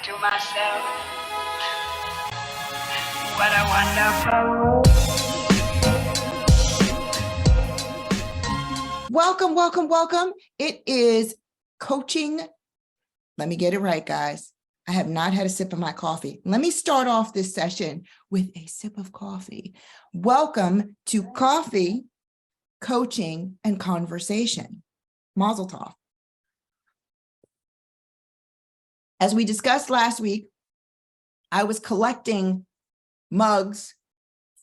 to myself, what a wonderful world. Welcome, welcome, welcome. It is coaching. Let me get it right, guys. I have not had a sip of my coffee. Let me start off this session with a sip of coffee. Welcome to Coffee, Coaching, and Conversation. Mazel tov. As we discussed last week, I was collecting mugs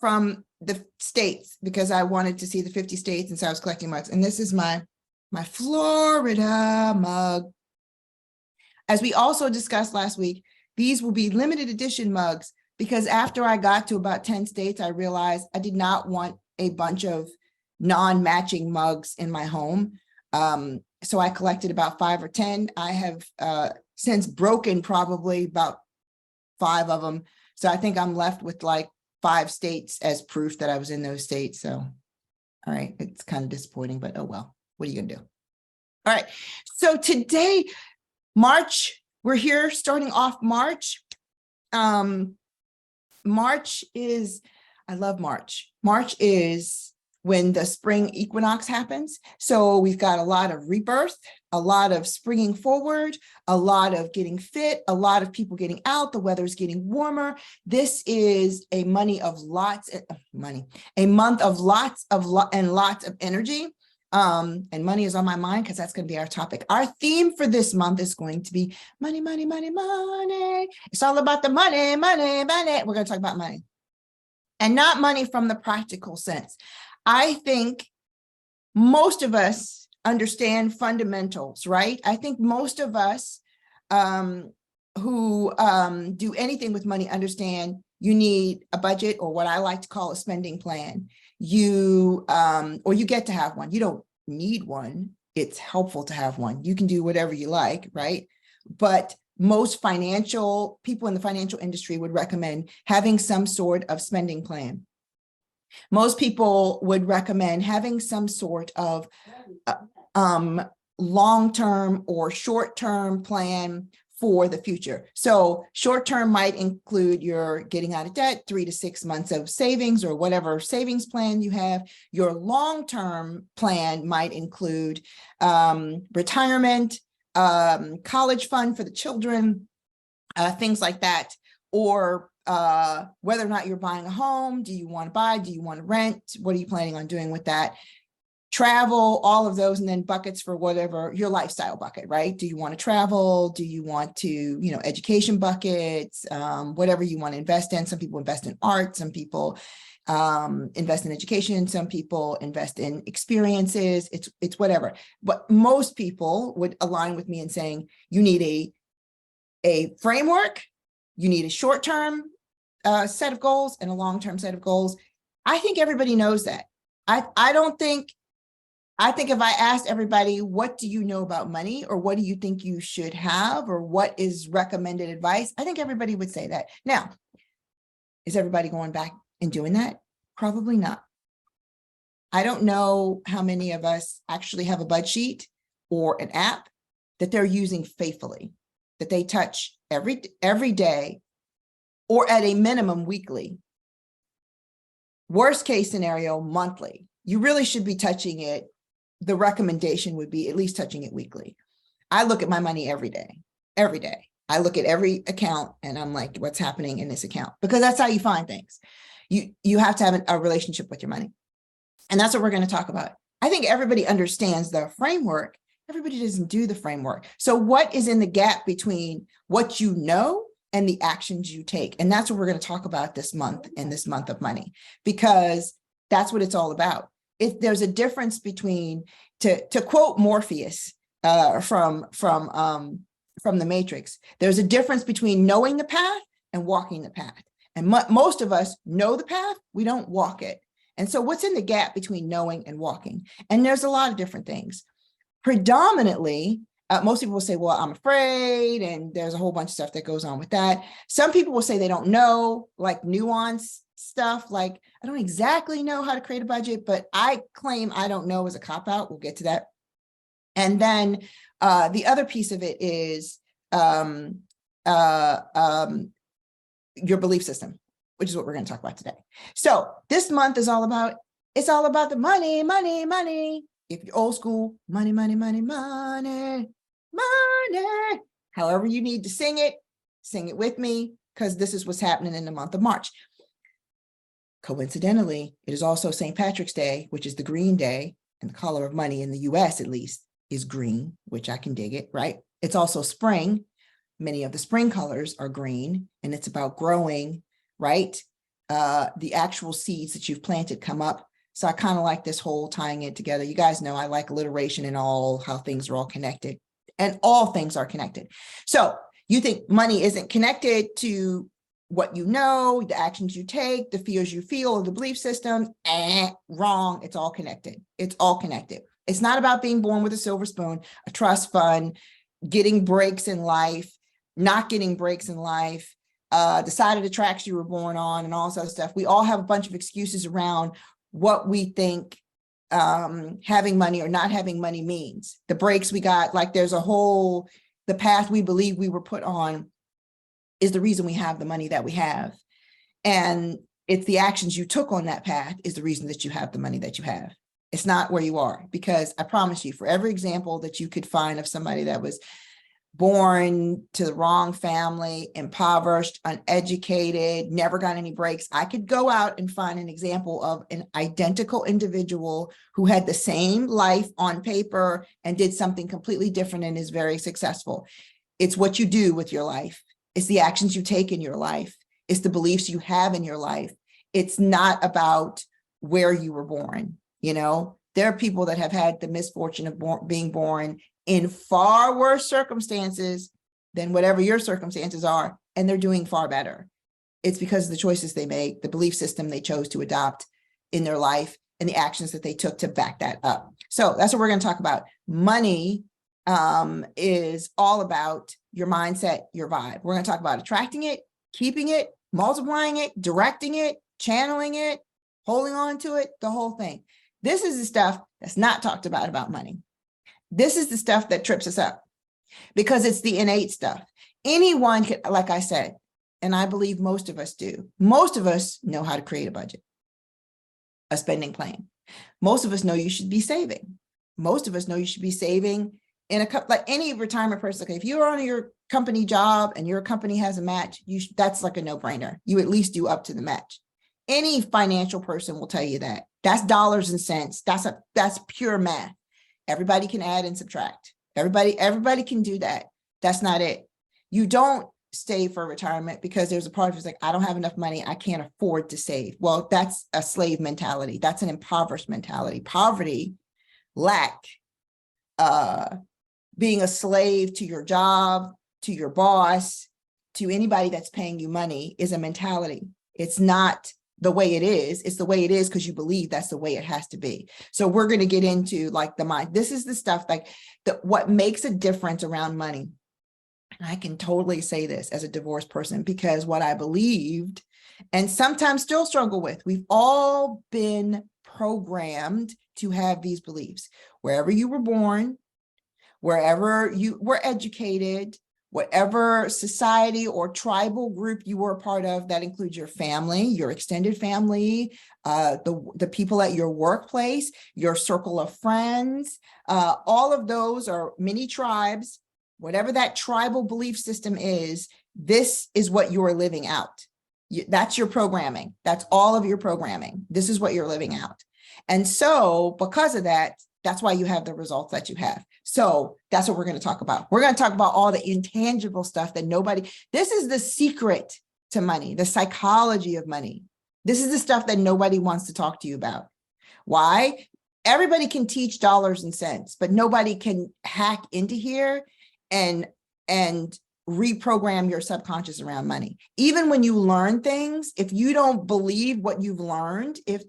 from the states because I wanted to see the 50 states, and so I was collecting mugs. And this is my Florida mug. As we also discussed last week, these will be limited edition mugs because after I got to about 10 states, I realized I did not want a bunch of non-matching mugs in my home. So I collected about 5 or 10. I have since broken probably about 5 of them. So I think I'm left with like 5 states as proof that I was in those states. So, all right, it's kind of disappointing, but oh well, what are you gonna do? All right, so today, March, we're here starting off March. March is, I love March. March is when the spring equinox happens. So we've got a lot of rebirth, a lot of springing forward, a lot of getting fit, a lot of people getting out, the weather's getting warmer. This is a month of lots of energy. And money is on my mind because that's going to be our topic. Our theme for this month is going to be money, money, money, money. It's all about the money, money, money. We're going to talk about money. And not money from the practical sense. I think most of us understand fundamentals, right? I think most of us who do anything with money understand you need a budget, or what I like to call a spending plan. Or you get to have one. You don't need one. It's helpful to have one. You can do whatever you like, right? But most financial people in the financial industry would recommend having some sort of spending plan. Most people would recommend having some sort of long-term or short-term plan for the future. So short-term might include your getting out of debt, 3 to 6 months of savings or whatever savings plan you have. Your long-term plan might include retirement, college fund for the children, things like that, or whether or not you're buying a home. Do you want to buy? Do you want to rent? What are you planning on doing with that? Travel, all of those, and then buckets for whatever your lifestyle bucket, right? Do you want to travel? Do you want to, education buckets, whatever you want to invest in. Some people invest in art. Some people invest in education. Some people invest in experiences. It's whatever. But most people would align with me in saying you need a framework. You need a short-term set of goals and a long-term set of goals. I think everybody knows that. I think if I asked everybody, what do you know about money, or what do you think you should have, or what is recommended advice? I think everybody would say that. Now, is everybody going back and doing that? Probably not. I don't know how many of us actually have a bud sheet or an app that they're using faithfully, that they touch every day, or at a minimum weekly. Worst case scenario, monthly. You really should be touching it. The recommendation would be at least touching it weekly. I look at my money every day. I look at every account and I'm like, what's happening in this account? Because that's how you find things. You have to have a relationship with your money. And that's what we're going to talk about. I think everybody understands the framework. Everybody doesn't do the framework. So what is in the gap between what you know and the actions you take? And that's what we're going to talk about this month, in this month of money, because that's what it's all about. If there's a difference between, to quote Morpheus from the Matrix, there's a difference between knowing the path and walking the path. And most of us know the path, we don't walk it. And so what's in the gap between knowing and walking? And there's a lot of different things. Predominantly, most people will say, well, I'm afraid, and there's a whole bunch of stuff that goes on with that. Some people will say they don't know, like nuance stuff, like I don't exactly know how to create a budget, but I claim I don't know as a cop-out. We'll get to that. And then the other piece of it is your belief system, which is what we're going to talk about today. So this month is all about, it's all about the money, money, money. If you're old school, money, money, money, money, money. However you need to sing it with me, because this is what's happening in the month of March. Coincidentally, it is also St. Patrick's Day, which is the green day, and the color of money in the US at least is green, which I can dig it, right? It's also spring. Many of the spring colors are green, and it's about growing, right? The actual seeds that you've planted come up. So I kind of like this whole tying it together. You guys know I like alliteration and all, how things are all connected, and all things are connected. So you think money isn't connected to what you know, the actions you take, the fears you feel, or the belief system? Wrong. It's all connected. It's all connected. It's not about being born with a silver spoon, a trust fund, getting breaks in life, not getting breaks in life, the side of the tracks you were born on, and all this other stuff. We all have a bunch of excuses around what we think having money or not having money means. The breaks we got, like there's a whole, the path we believe we were put on is the reason we have the money that we have. And it's the actions you took on that path is the reason that you have the money that you have. It's not where you are, because I promise you, for every example that you could find of somebody that was born to the wrong family, impoverished, uneducated, never got any breaks, I could go out and find an example of an identical individual who had the same life on paper and did something completely different and is very successful. It's what you do with your life. It's the actions you take in your life. It's the beliefs you have in your life. It's not about where you were born. You know, there are people that have had the misfortune of being born in far worse circumstances than whatever your circumstances are, and they're doing far better. It's because of the choices they make, the belief system they chose to adopt in their life, and the actions that they took to back that up. So that's what we're going to talk about. Money is all about your mindset, your vibe. We're going to talk about attracting it, keeping it, multiplying it, directing it, channeling it, holding on to it, the whole thing. This is the stuff that's not talked about money. This is the stuff that trips us up, because it's the innate stuff. Anyone can, like I said, and I believe most of us do, most of us know how to create a budget, a spending plan. Most of us know you should be saving. Most of us know you should be saving in a couple, like any retirement person. Okay, if you're on your company job and your company has a match, that's like a no-brainer. You at least do up to the match. Any financial person will tell you that. That's dollars and cents. That's pure math. Everybody can add and subtract. Everybody can do that. That's not it. You don't save for retirement because there's a part of it's like, I don't have enough money, I can't afford to save. Well, that's a slave mentality. That's an impoverished mentality. Poverty, lack, being a slave to your job, to your boss, to anybody that's paying you money is a mentality. It's not the way it is. It's the way it is because you believe that's the way it has to be. So we're going to get into like the mind. This is the stuff like what makes a difference around money. And I can totally say this as a divorced person, because what I believed and sometimes still struggle with, we've all been programmed to have these beliefs. Wherever you were born, wherever you were educated, whatever society or tribal group you were a part of, that includes your family, your extended family, the people at your workplace, your circle of friends, all of those are mini tribes. Whatever that tribal belief system is, this is what you are living out. That's your programming. That's all of your programming. This is what you're living out. And so because of that, that's why you have the results that you have. So that's what we're going to talk about. We're going to talk about all the intangible stuff that this is the secret to money, the psychology of money. This is the stuff that nobody wants to talk to you about. Why? Everybody can teach dollars and cents, but nobody can hack into here and reprogram your subconscious around money. Even when you learn things, if you don't believe what you've learned, if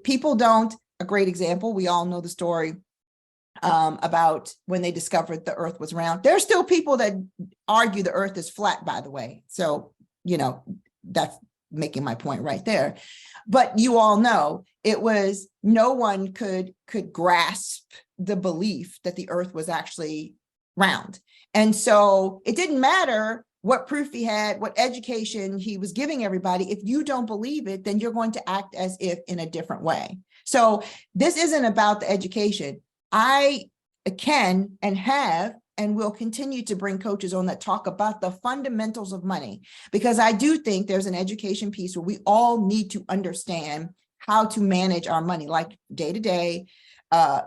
people don't, a great example, we all know the story about when they discovered the earth was round. There's still people that argue the earth is flat, by the way. So, that's making my point right there. But you all know it was, no one could grasp the belief that the earth was actually round. And so it didn't matter what proof he had, what education he was giving everybody. If you don't believe it, then you're going to act as if in a different way. So this isn't about the education. I can and have and will continue to bring coaches on that talk about the fundamentals of money, because I do think there's an education piece where we all need to understand how to manage our money, like day to day,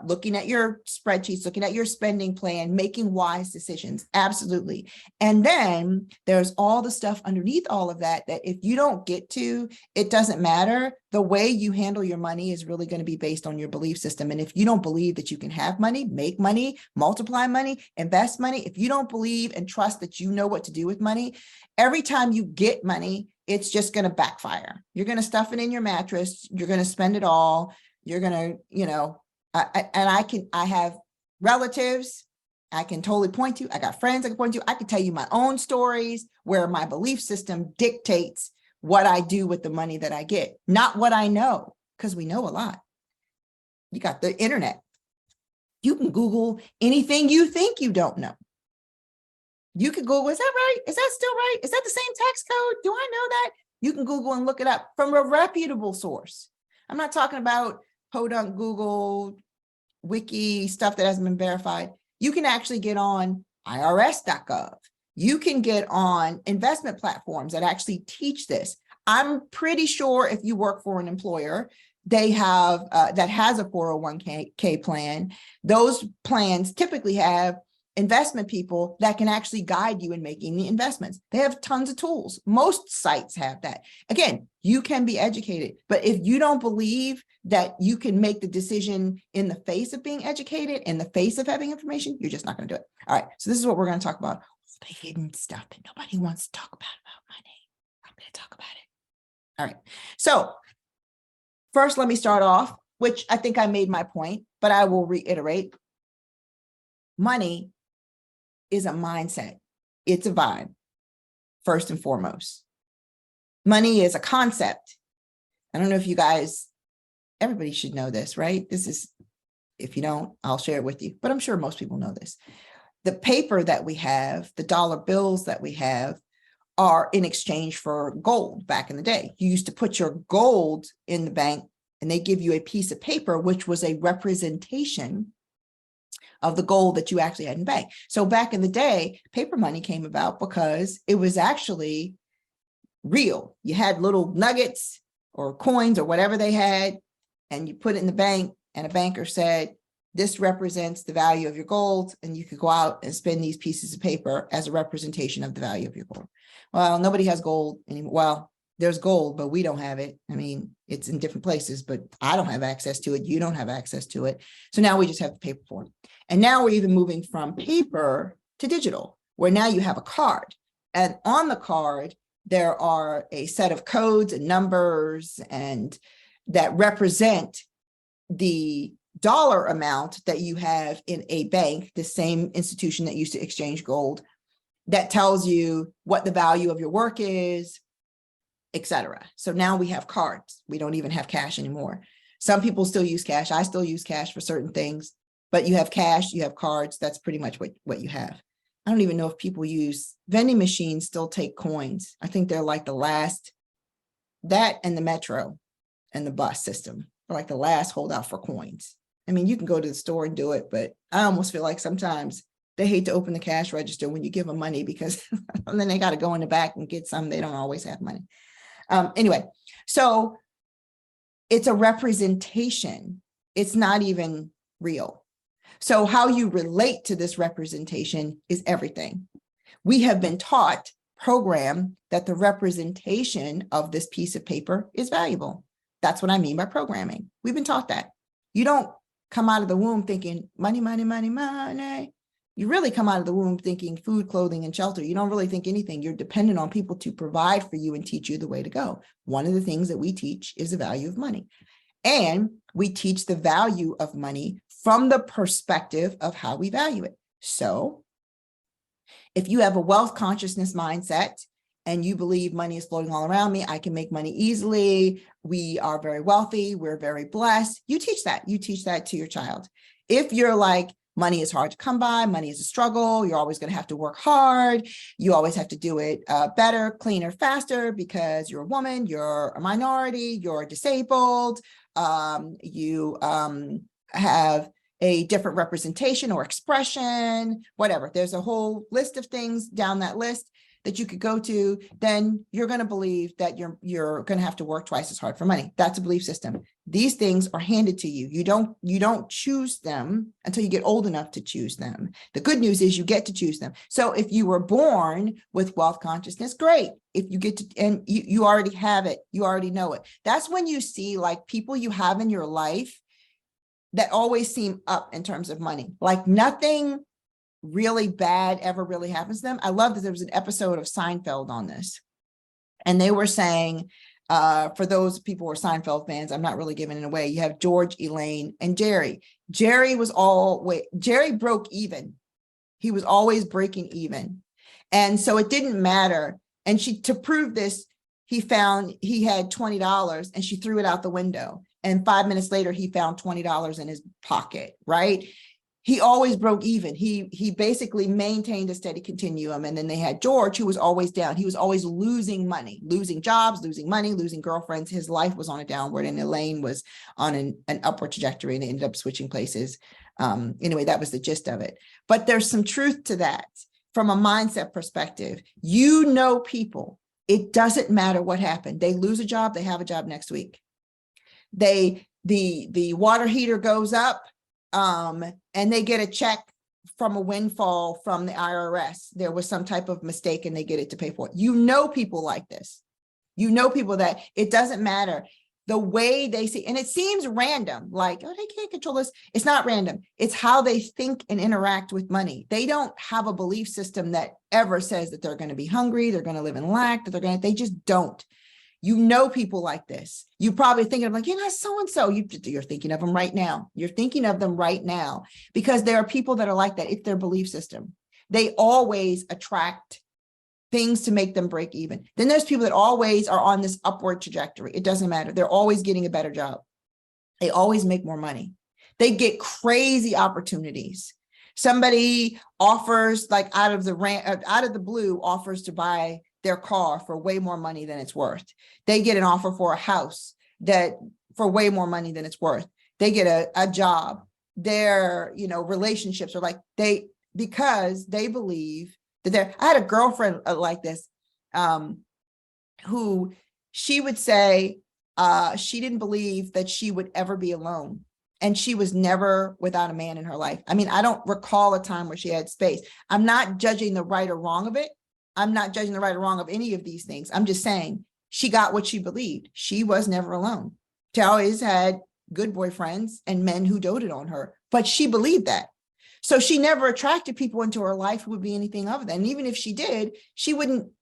looking at your spreadsheets, looking at your spending plan, making wise decisions. Absolutely. And then there's all the stuff underneath all of that, that if you don't get to, it doesn't matter. The way you handle your money is really going to be based on your belief system. And if you don't believe that you can have money, make money, multiply money, invest money, if you don't believe and trust that you know what to do with money, every time you get money, it's just going to backfire. You're going to stuff it in your mattress. You're going to spend it all. You're going to, I have relatives I can totally point to. I got friends I can point to. I can tell you my own stories where my belief system dictates what I do with the money that I get, not what I know, because we know a lot. You got the internet. You can Google anything you think you don't know. You could Google, is that right? Is that still right? Is that the same tax code? Do I know that? You can Google and look it up from a reputable source. I'm not talking about podunk Google, wiki stuff that hasn't been verified. You can actually get on irs.gov. You can get on investment platforms that actually teach this. I'm pretty sure if you work for an employer, they have that has a 401k plan. Those plans typically have investment people that can actually guide you in making the investments. They have tons of tools. Most sites have that. Again, you can be educated, but if you don't believe that you can make the decision in the face of being educated, in the face of having information, you're just not going to do it. All right. So this is what we're going to talk about. The hidden stuff that nobody wants to talk about money. I'm going to talk about it. All right. So first, let me start off, which I think I made my point, but I will reiterate. Money is a mindset. It's a vibe, first and foremost. Money is a concept. I don't know if you guys, everybody should know this, right? This is, if you don't, I'll share it with you, but I'm sure most people know this. The paper that we have, the dollar bills that we have, are in exchange for gold back in the day. You used to put your gold in the bank and they give you a piece of paper, which was a representation of the gold that you actually had in bank. So back in the day, paper money came about because it was actually real. You had little nuggets or coins or whatever they had, and you put it in the bank, and a banker said, this represents the value of your gold, and you could go out and spend these pieces of paper as a representation of the value of your gold. Well, nobody has gold anymore. Well, there's gold, but we don't have it. I mean, it's in different places, but I don't have access to it. You don't have access to it. So now we just have the paper form. And now we're even moving from paper to digital, where now you have a card. And on the card, there are a set of codes and numbers and that represent the dollar amount that you have in a bank, the same institution that used to exchange gold, that tells you what the value of your work is, etc. So now we have cards. We don't even have cash anymore. Some people still use cash. I still use cash for certain things, but you have cash, you have cards. That's pretty much what you have. I don't even know if people use vending machines, still take coins. I think they're like the last, that and the metro and the bus system are like the last holdout for coins. I mean, you can go to the store and do it, but I almost feel like sometimes they hate to open the cash register when you give them money, because and then they got to go in the back and get some. They don't always have money. Anyway, so it's a representation. It's not even real. So how you relate to this representation is everything. We have been taught, programmed, that the representation of this piece of paper is valuable. That's what I mean by programming. We've been taught that. You don't come out of the womb thinking money, money, money, money. You really come out of the womb thinking food, clothing, and shelter. You don't really think anything. You're dependent on people to provide for you and teach you the way to go. One of the things that we teach is the value of money. And we teach the value of money from the perspective of how we value it. So if you have a wealth consciousness mindset and you believe money is floating all around me, I can make money easily, we are very wealthy, we're very blessed, you teach that. You teach that to your child. If you're like, Money is hard to come by. Money is a struggle. You're always going to have to work hard. You always have to do it better, cleaner, faster, because you're a woman, you're a minority, you're disabled, you have a different representation or expression, whatever. There's a whole list of things down that list that you could go to. Then you're going to believe that you're going to have to work twice as hard for money. That's a belief system. These things are handed to you. You don't choose them until you get old enough to choose them. The good news is you get to choose them. So if you were born with wealth consciousness, great. If you get to, and you already have it, you already know it. That's when you see like people you have in your life that always seem up in terms of money, like nothing really bad ever really happens to them. I love that there was an episode of Seinfeld on this. And they were saying, for those people who are Seinfeld fans, I'm not really giving it away. You have George, Elaine, and Jerry. Jerry broke even. He was always breaking even. And so it didn't matter. And to prove this, he found he had $20 and she threw it out the window. And 5 minutes later, he found $20 in his pocket, right? He always broke even. He basically maintained a steady continuum. And then they had George, who was always down. He was always losing money, losing jobs, losing money, losing girlfriends. His life was on a downward, and Elaine was on an upward trajectory, and they ended up switching places. Anyway, that was the gist of it. But there's some truth to that from a mindset perspective. You know people, it doesn't matter what happened. They lose a job, they have a job next week. The water heater goes up, and they get a check from a windfall from the IRS. There was some type of mistake and they get it to pay for it. You know people like this. You know people that it doesn't matter the way they see, and it seems random, like, oh, they can't control this. It's not random. It's how they think and interact with money. They don't have a belief system that ever says that they're going to be hungry, they're going to live in lack, that they just don't. You know people like this. You probably thinking of like, so-and-so. You're thinking of them right now. You're thinking of them right now because there are people that are like that. It's their belief system. They always attract things to make them break even. Then there's people that always are on this upward trajectory. It doesn't matter. They're always getting a better job. They always make more money. They get crazy opportunities. Somebody offers, like out of the blue, offers to buy their car for way more money than it's worth. They get an offer for a house for way more money than it's worth. They get a job. Their, relationships are like because they believe that I had a girlfriend like this, who she would say she didn't believe that she would ever be alone. And she was never without a man in her life. I mean, I don't recall a time where she had space. I'm not judging the right or wrong of it. I'm not judging the right or wrong of any of these things. I'm just saying she got what she believed. She was never alone. She always had good boyfriends and men who doted on her, but she believed that. So she never attracted people into her life who would be anything other than. And even if she did, she wouldn't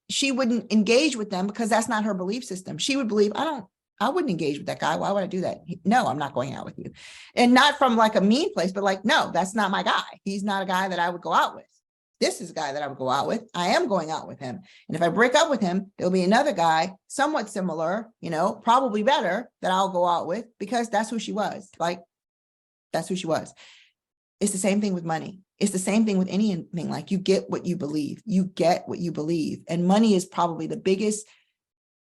engage with them because that's not her belief system. She would believe, I wouldn't engage with that guy. Why would I do that? No, I'm not going out with you. And not from like a mean place, but like, no, that's not my guy. He's not a guy that I would go out with. This is a guy that I would go out with. I am going out with him. And if I break up with him, there'll be another guy somewhat similar, probably better, that I'll go out with because that's who she was. Like, that's who she was. It's the same thing with money. It's the same thing with anything. Like, you get what you believe. You get what you believe. And money is probably the biggest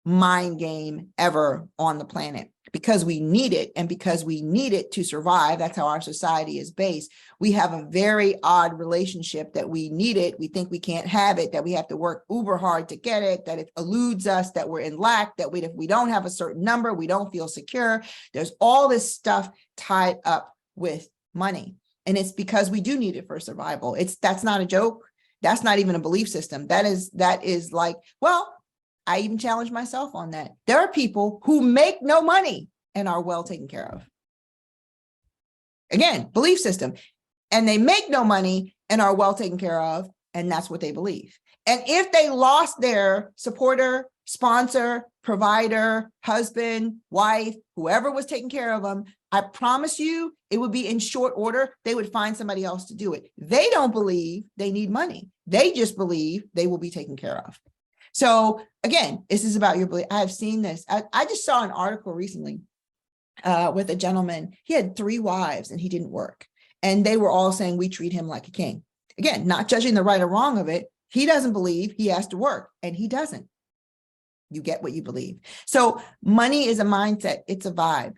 mind game ever on the planet because we need it. And because we need it to survive, that's how our society is based. We have a very odd relationship that we need it. We think we can't have it, that we have to work uber hard to get it, that it eludes us, that we're in lack, that if we don't have a certain number, we don't feel secure. There's all this stuff tied up with money. And it's because we do need it for survival. That's not a joke. That's not even a belief system. That is like, well, I even challenge myself on that. There are people who make no money and are well taken care of. Again, belief system. And they make no money and are well taken care of. And that's what they believe. And if they lost their supporter, sponsor, provider, husband, wife, whoever was taking care of them, I promise you it would be in short order. They would find somebody else to do it. They don't believe they need money. They just believe they will be taken care of. So again, this is about your belief. I've seen this. I just saw an article recently with a gentleman. He had 3 wives and he didn't work. And they were all saying, we treat him like a king. Again, not judging the right or wrong of it. He doesn't believe he has to work, and he doesn't. You get what you believe. So money is a mindset. It's a vibe.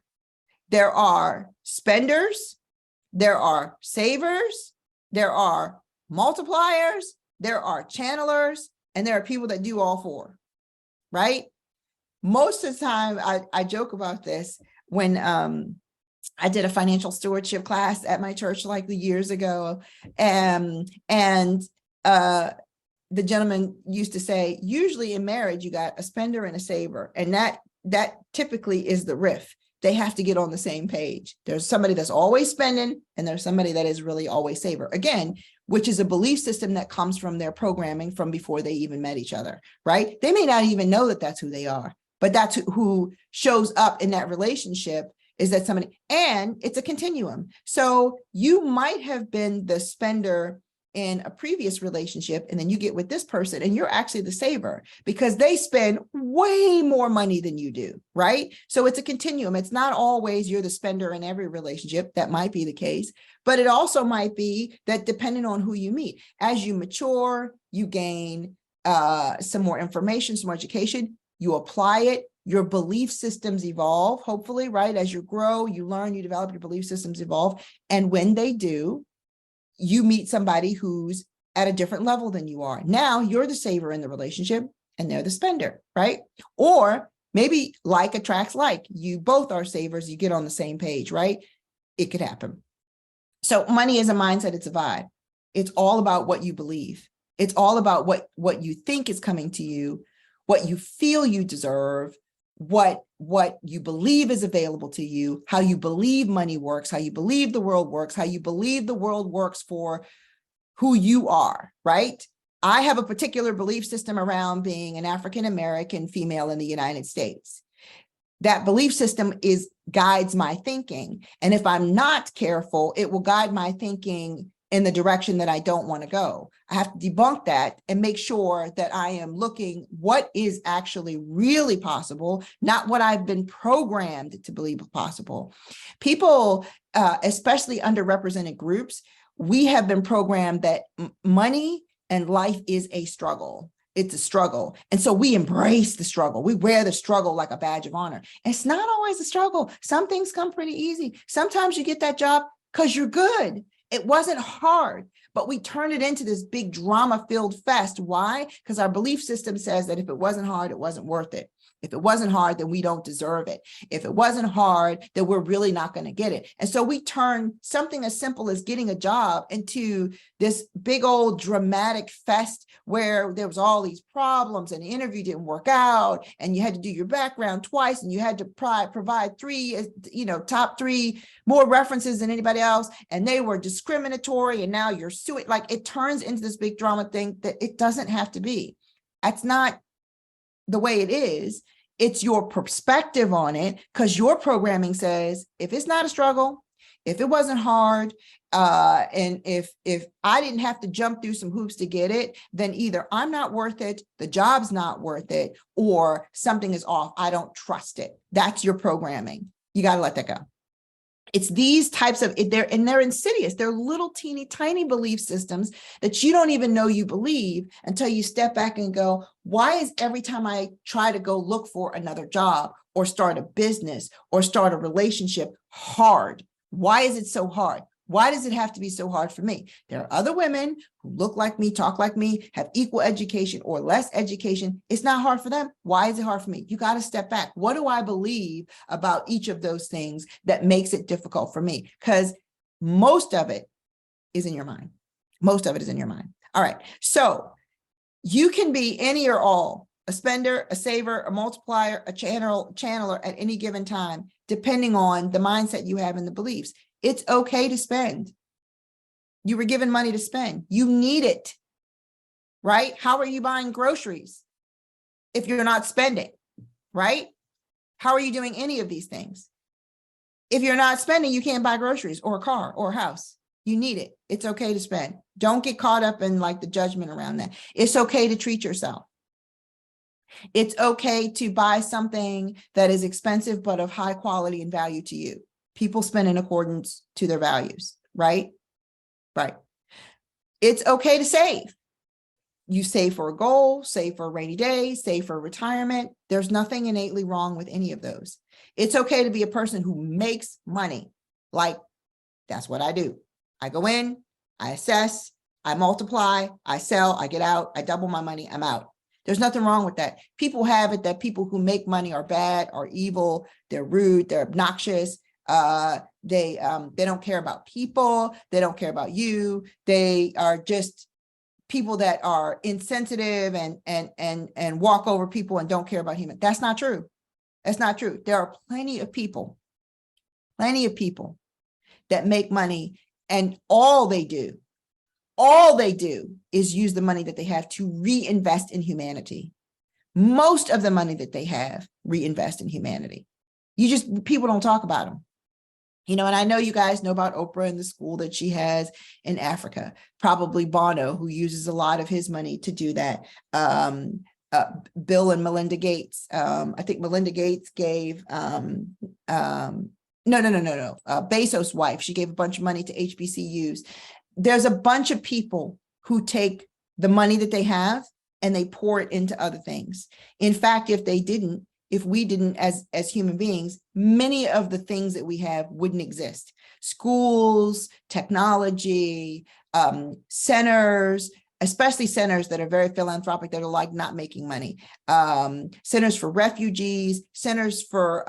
There are spenders, there are savers, there are multipliers, there are channelers, and there are people that do all four, right? Most of the time, I joke about this when I did a financial stewardship class at my church like years ago. And the gentleman used to say, usually in marriage, you got a spender and a saver. And that typically is the riff. They have to get on the same page. There's somebody that's always spending, and there's somebody that is really always saver. Again, which is a belief system that comes from their programming from before they even met each other, right? They may not even know that that's who they are, but that's who shows up in that relationship, is that somebody, and it's a continuum. So you might have been the spender in a previous relationship, and then you get with this person and you're actually the saver because they spend way more money than you do, right? So it's a continuum. It's not always you're the spender in every relationship. That might be the case, but it also might be that depending on who you meet, as you mature, you gain some more information, some more education, you apply it, your belief systems evolve, hopefully, right? As you grow, you learn, you develop, your belief systems evolve. And when they do, you meet somebody who's at a different level than you are. Now you're the saver in the relationship and they're the spender, right? Or maybe like attracts like. You both are savers, you get on the same page, right? It could happen. So money is a mindset, it's a vibe. It's all about what you believe. It's all about what you think is coming to you, what you feel you deserve, what you believe is available to you, how you believe money works, how you believe the world works, how you believe the world works for who you are, right? I have a particular belief system around being an African-American female in the United States. That belief system guides my thinking. And if I'm not careful, it will guide my thinking in the direction that I don't want to go. I have to debunk that and make sure that I am looking what is actually really possible, not what I've been programmed to believe possible. People, especially underrepresented groups, we have been programmed that money and life is a struggle. It's a struggle. And so we embrace the struggle. We wear the struggle like a badge of honor. It's not always a struggle. Some things come pretty easy. Sometimes you get that job because you're good. It wasn't hard, but we turn it into this big drama-filled fest. Why? Because our belief system says that if it wasn't hard, it wasn't worth it. If it wasn't hard, then we don't deserve it. If it wasn't hard, then we're really not going to get it. And so we turn something as simple as getting a job into this big old dramatic fest where there was all these problems and the interview didn't work out and you had to do your background twice and you had to provide top three more references than anybody else. And they were discriminatory and now you're suing. Like it turns into this big drama thing that it doesn't have to be. That's not the way it is. It's your perspective on it, because your programming says if it's not a struggle, if it wasn't hard, and if I didn't have to jump through some hoops to get it, then either I'm not worth it, the job's not worth it, or something is off. I don't trust it. That's your programming. You got to let that go. It's these types of, they're insidious. They're little teeny tiny belief systems that you don't even know you believe until you step back and go, why is every time I try to go look for another job or start a business or start a relationship hard? Why is it so hard? Why does it have to be so hard for me? There are other women who look like me, talk like me, have equal education or less education. It's not hard for them. Why is it hard for me? You got to step back. What do I believe about each of those things that makes it difficult for me? Because most of it is in your mind. Most of it is in your mind. All right. So you can be any or all, a spender, a saver, a multiplier, a channeler at any given time, depending on the mindset you have and the beliefs. It's okay to spend. You were given money to spend. You need it, right? How are you buying groceries if you're not spending, right? How are you doing any of these things? If you're not spending, you can't buy groceries or a car or a house. You need it. It's okay to spend. Don't get caught up in like the judgment around that. It's okay to treat yourself. It's okay to buy something that is expensive, but of high quality and value to you. People spend in accordance to their values. right? Right. It's okay to save. You save for a goal, save for a rainy day, save for retirement. There's nothing innately wrong with any of those. It's okay to be a person who makes money. Like, that's what I do. I go in, I assess, I multiply, I sell, I get out, I double my money, I'm out. There's nothing wrong with that. People have it that people who make money are bad, are evil, they're rude, they're obnoxious. They don't care about people, they don't care about you. They are just people that are insensitive and walk over people and don't care about human. That's not true. That's not true. There are plenty of people that make money, and all they do is use the money that they have to reinvest in humanity. Most of the money that they have reinvest in humanity. People don't talk about them. And I know you guys know about Oprah and the school that she has in Africa, probably Bono, who uses a lot of his money to do that. Bill and Melinda Gates. I think Melinda Gates gave, Bezos' wife, she gave a bunch of money to HBCUs. There's a bunch of people who take the money that they have and they pour it into other things. In fact, if we didn't as human beings, many of the things that we have wouldn't exist. Schools, technology, centers, especially centers that are very philanthropic, that are like not making money. Centers for refugees, centers for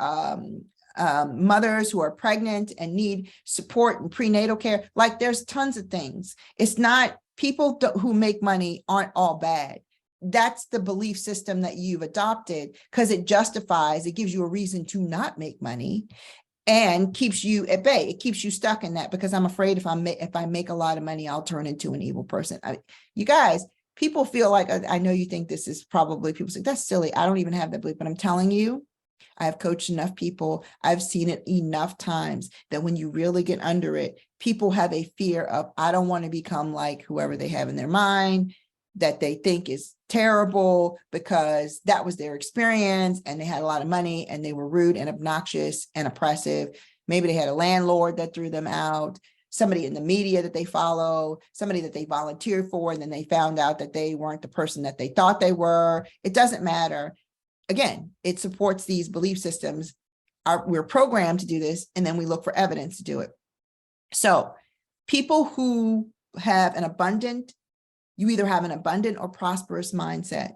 mothers who are pregnant and need support and prenatal care. Like, there's tons of things. It's not people who make money aren't all bad. That's the belief system that you've adopted because it justifies, it gives you a reason to not make money and keeps you at bay. It keeps you stuck in that because I'm afraid if I make a lot of money, I'll turn into an evil person. You guys, people feel like, I know you think this is probably, people say, that's silly. I don't even have that belief, but I'm telling you, I've coached enough people. I've seen it enough times that when you really get under it, people have a fear of, I don't want to become like whoever they have in their mind that they think is terrible because that was their experience and they had a lot of money and they were rude and obnoxious and oppressive. Maybe they had a landlord that threw them out, somebody in the media that they follow, somebody that they volunteered for, and then they found out that they weren't the person that they thought they were. It doesn't matter. Again, it supports these belief systems. We're programmed to do this, and then we look for evidence to do it. So people who have you either have an abundant or prosperous mindset,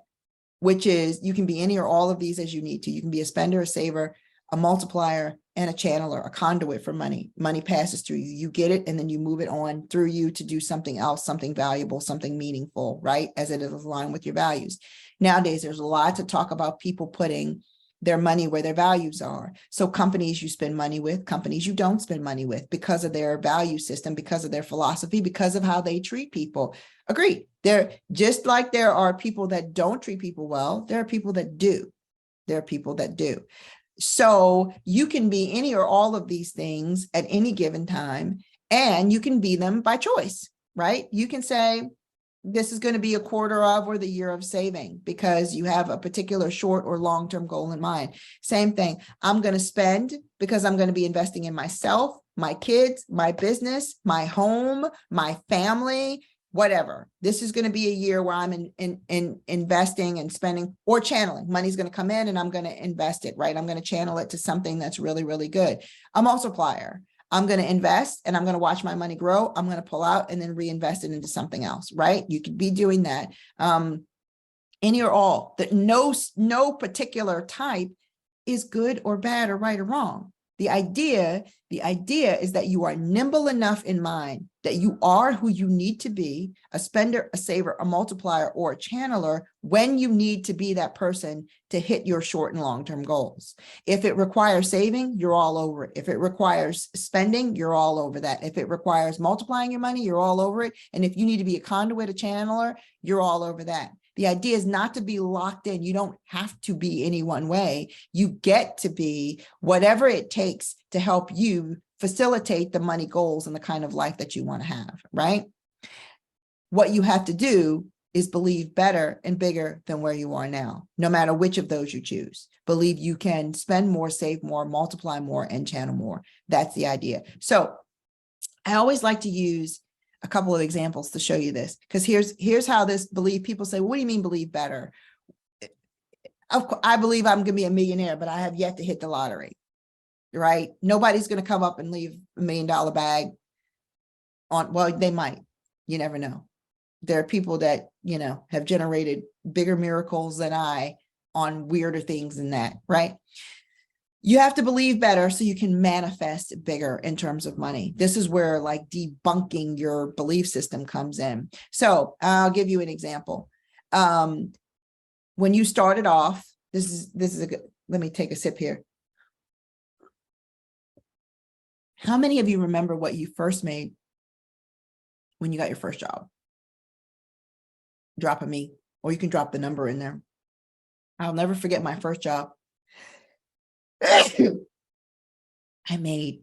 which is you can be any or all of these as you need to. You can be a spender, a saver, a multiplier, and a channeler, a conduit for money. Money passes through you. You get it, and then you move it on through you to do something else, something valuable, something meaningful, right? As it is aligned with your values. Nowadays, there's a lot to talk about people putting their money where their values are. So companies you spend money with, companies you don't spend money with because of their value system, because of their philosophy, because of how they treat people. Agreed. They're just like there are people that don't treat people well. There are people that do. There are people that do. So you can be any or all of these things at any given time, and you can be them by choice, right? You can say, this is going to be a quarter of or the year of saving because you have a particular short or long-term goal in mind. Same thing. I'm going to spend because I'm going to be investing in myself, my kids, my business, my home, my family, whatever. This is going to be a year where I'm in investing and spending or channeling. Money's going to come in and I'm going to invest it, right? I'm going to channel it to something that's really, really good. A multiplier. I'm going to invest and I'm going to watch my money grow. I'm going to pull out and then reinvest it into something else, right? You could be doing that. Any or all, that no particular type is good or bad or right or wrong. The idea is that you are nimble enough in mind that you are who you need to be, a spender, a saver, a multiplier, or a channeler when you need to be that person to hit your short and long-term goals. If it requires saving, you're all over it. If it requires spending, you're all over that. If it requires multiplying your money, you're all over it. And if you need to be a conduit, a channeler, you're all over that. The idea is not to be locked in. You don't have to be any one way. You get to be whatever it takes to help you facilitate the money goals and the kind of life that you want to have, right? What you have to do is believe better and bigger than where you are now, no matter which of those you choose. Believe you can spend more, save more, multiply more, and channel more. That's the idea. So I always like to use a couple of examples to show you this, because here's how this believe, people say, well, what do you mean believe better? Of course, I believe I'm going to be a millionaire, but I have yet to hit the lottery, right? Nobody's going to come up and leave $1 million bag on, well, they might, you never know. There are people that, you know, have generated bigger miracles than I on weirder things than that, right? You have to believe better so you can manifest bigger in terms of money. This is where like debunking your belief system comes in. So I'll give you an example. When you started off, this is a good, let me take a sip here. How many of you remember what you first made when you got your first job? Drop a me, or you can drop the number in there. I'll never forget my first job. I made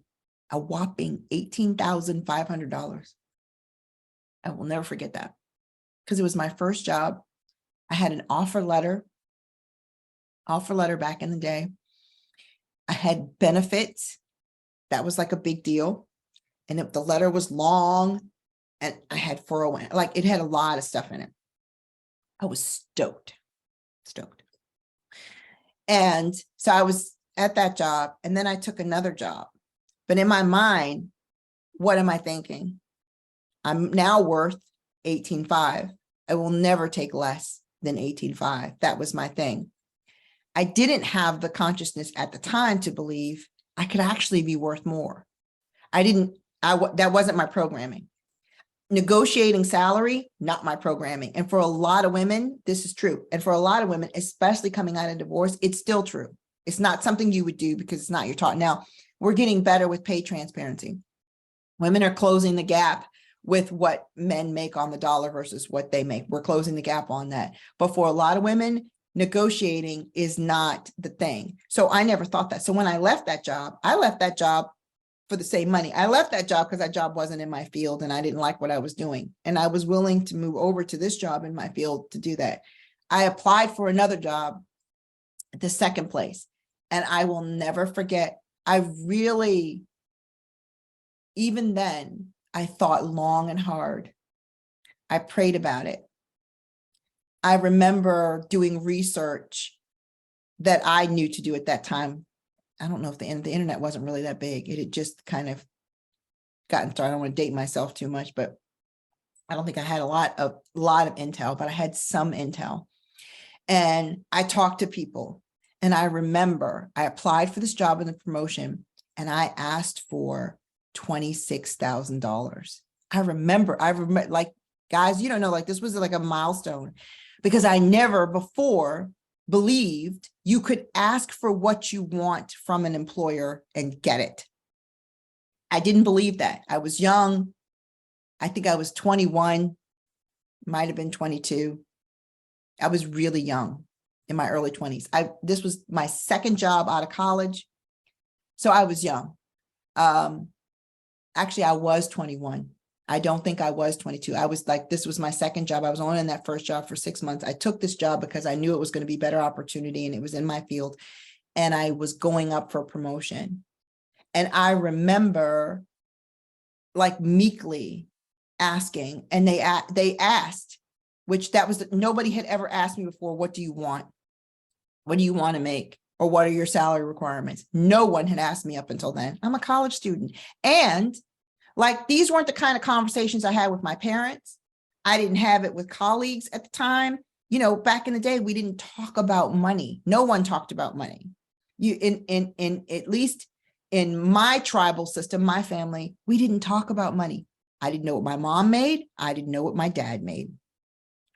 a whopping $18,500. I will never forget that, because it was my first job. I had an offer letter back in the day. I had benefits. That was like a big deal. And the letter was long, and I had 401, like it had a lot of stuff in it. I was stoked. And so I was at that job, and then I took another job. But in my mind, what am I thinking? I'm now worth 18.5. I will never take less than 18.5. That was my thing. I didn't have the consciousness at the time to believe I could actually be worth more. That wasn't my programming. Negotiating salary, not my programming. And for a lot of women, this is true. And for a lot of women, especially coming out of divorce, it's still true. It's not something you would do because it's not your taught. Now, we're getting better with pay transparency. Women are closing the gap with what men make on the dollar versus what they make. We're closing the gap on that. But for a lot of women, negotiating is not the thing. So I never thought that. So when I left that job for the same money. I left that job because that job wasn't in my field and I didn't like what I was doing. And I was willing to move over to this job in my field to do that. I applied for another job at the second place. And I will never forget, even then, I thought long and hard. I prayed about it. I remember doing research that I knew to do at that time. I don't know if the internet wasn't really that big. It had just kind of gotten started. I don't want to date myself too much, but I don't think I had a lot of intel, but I had some intel. And I talked to people, and I remember I applied for this job in the promotion, and I asked for $26,000. I remember, like, guys, you don't know, like this was like a milestone, because I never before believed you could ask for what you want from an employer and get it. I didn't believe that. I was young. I think I was 21, might have been 22. I was really young, in my early 20s. This was my second job out of college. So I was young. Actually, I was 21. I don't think I was 22. I was like, this was my second job. I was only in that first job for 6 months. I took this job because I knew it was going to be better opportunity and it was in my field. And I was going up for promotion. And I remember like meekly asking, and they asked, nobody had ever asked me before, what do you want? What do you want to make? Or what are your salary requirements? No one had asked me up until then. I'm a college student. And like, these weren't the kind of conversations I had with my parents. I didn't have it with colleagues at the time. You know, back in the day, we didn't talk about money. No one talked about money. At least in my tribal system, my family, we didn't talk about money. I didn't know what my mom made. I didn't know what my dad made.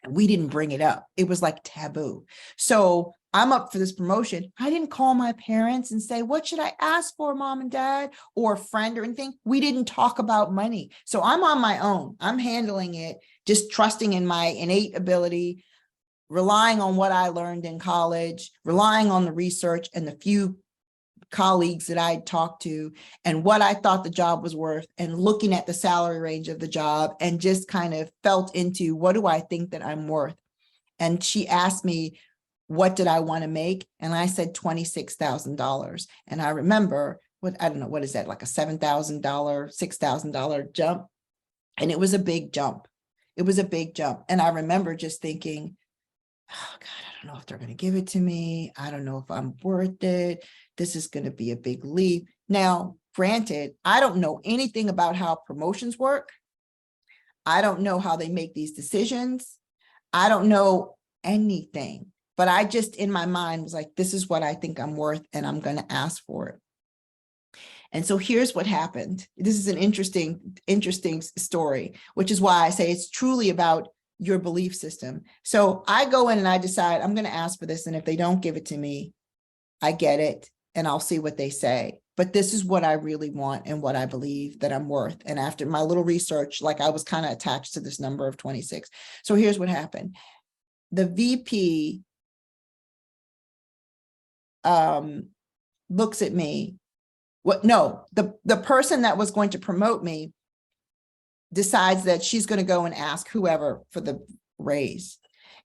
We didn't bring it up. It was like taboo. So I'm up for this promotion. I didn't call my parents and say, what should I ask for, mom and dad, or a friend or anything? We didn't talk about money. So I'm on my own. I'm handling it, just trusting in my innate ability, relying on what I learned in college, relying on the research and the few colleagues that I talked to and what I thought the job was worth, and looking at the salary range of the job, and just kind of felt into, what do I think that I'm worth? And she asked me, what did I want to make? And I said $26,000. And I remember I don't know, what is that, like a $7,000, $6,000 jump? And it was a big jump. It was a big jump. And I remember just thinking, oh God, I don't know if they're going to give it to me. I don't know if I'm worth it. This is going to be a big leap. Now, granted, I don't know anything about how promotions work. I don't know how they make these decisions. I don't know anything, but I just in my mind was like, this is what I think I'm worth, and I'm going to ask for it. And so here's what happened. This is an interesting story, which is why I say it's truly about your belief system. So I go in and I decide I'm going to ask for this. And if they don't give it to me, I get it and I'll see what they say. But this is what I really want and what I believe that I'm worth. And after my little research, like I was kind of attached to this number of 26. So here's what happened. The VP looks at me. The person that was going to promote me decides that she's going to go and ask whoever for the raise.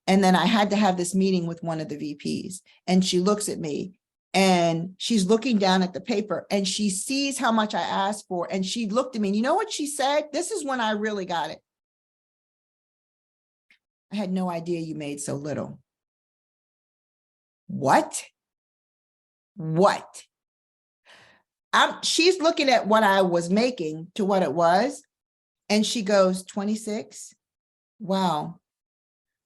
And then I had to have this meeting with one of the VPs, and she looks at me and she's looking down at the paper and she sees how much I asked for. And she looked at me and you know what she said? This is when I really got it. I had no idea you made so little. What? She's looking at what I was making to what it was. And she goes, 26? Wow,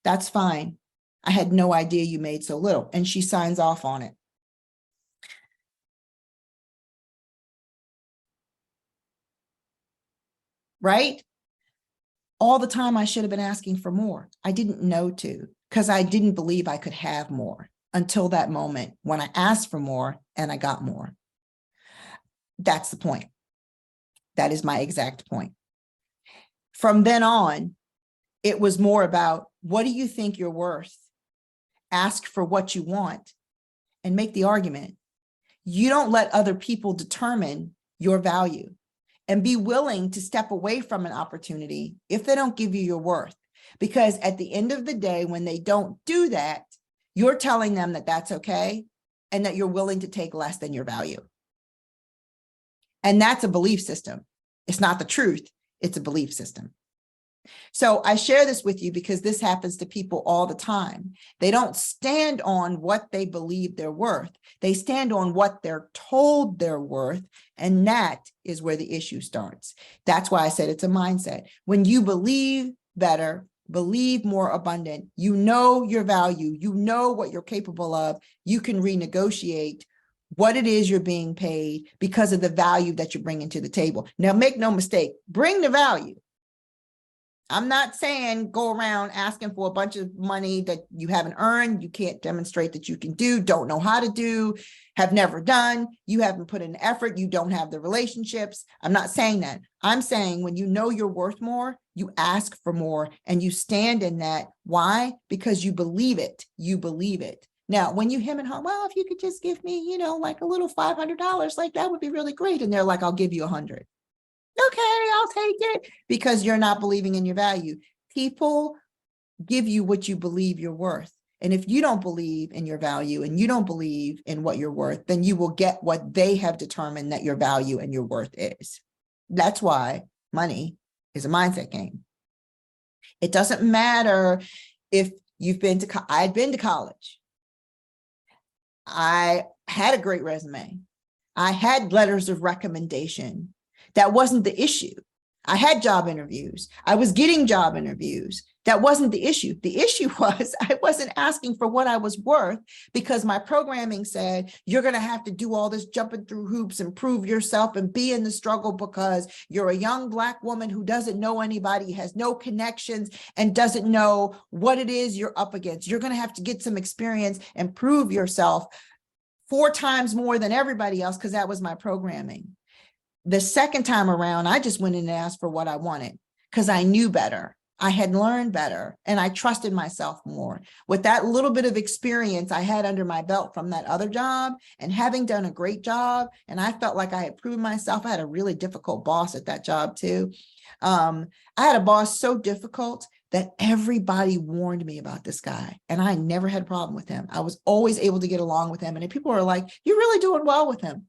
that's fine. I had no idea you made so little. And she signs off on it. Right? All the time I should have been asking for more. I didn't know to, because I didn't believe I could have more until that moment when I asked for more and I got more. That's the point. That is my exact point. From then on, it was more about, what do you think you're worth? Ask for what you want and make the argument. You don't let other people determine your value, and be willing to step away from an opportunity if they don't give you your worth. Because at the end of the day, when they don't do that, you're telling them that that's okay and that you're willing to take less than your value. And that's a belief system. It's not the truth. It's a belief system. So I share this with you because this happens to people all the time. They don't stand on what they believe they're worth. They stand on what they're told they're worth. And that is where the issue starts. That's why I said it's a mindset. When you believe better, believe more abundant, you know your value, you know what you're capable of, you can renegotiate what it is you're being paid because of the value that you're bringing to the table. Now, make no mistake, bring the value. I'm not saying go around asking for a bunch of money that you haven't earned, you can't demonstrate that you can do, don't know how to do, have never done, you haven't put in effort, you don't have the relationships. I'm not saying that. I'm saying when you know you're worth more, you ask for more and you stand in that. Why? Because you believe it. You believe it. Now, when you hem and haw, well, if you could just give me, like a little $500, like that would be really great. And they're like, I'll give you 100. Okay, I'll take it, because you're not believing in your value. People give you what you believe you're worth. And if you don't believe in your value and you don't believe in what you're worth, then you will get what they have determined that your value and your worth is. That's why money is a mindset game. It doesn't matter if you've been to, I'd been to college. I had a great resume. I had letters of recommendation. That wasn't the issue. I had job interviews. I was getting job interviews. That wasn't the issue. The issue was I wasn't asking for what I was worth, because my programming said you're going to have to do all this jumping through hoops and prove yourself and be in the struggle because you're a young Black woman who doesn't know anybody, has no connections, and doesn't know what it is you're up against. You're going to have to get some experience and prove yourself 4 times more than everybody else, because that was my programming. The second time around, I just went in and asked for what I wanted because I knew better. I had learned better and I trusted myself more. With that little bit of experience I had under my belt from that other job, and having done a great job, and I felt like I had proven myself. I had a really difficult boss at that job too. I had a boss so difficult that everybody warned me about this guy, and I never had a problem with him. I was always able to get along with him. And people were like, you're really doing well with him.